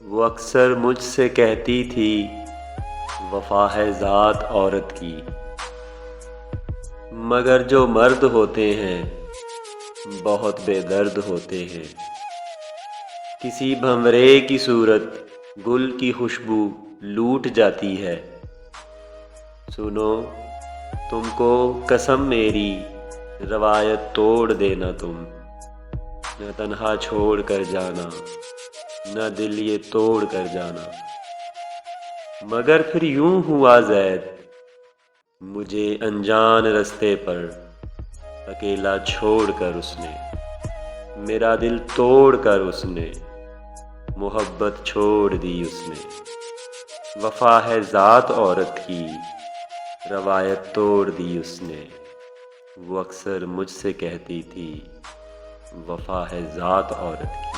وہ اکثر مجھ سے کہتی تھی وفا ہے ذات عورت کی، مگر جو مرد ہوتے ہیں بہت بے درد ہوتے ہیں۔ کسی بھنورے کی صورت گل کی خوشبو لوٹ جاتی ہے۔ سنو تم کو قسم میری روایت توڑ دینا تم، نہ تنہا چھوڑ کر جانا نہ دل یہ توڑ کر جانا۔ مگر پھر یوں ہوا زید مجھے انجان رستے پر اکیلا چھوڑ کر اس نے، میرا دل توڑ کر اس نے محبت چھوڑ دی اس نے۔ وفا ہے ذات عورت کی روایت توڑ دی اس نے، وہ اکثر مجھ سے کہتی تھی وفا ہے ذات عورت کی۔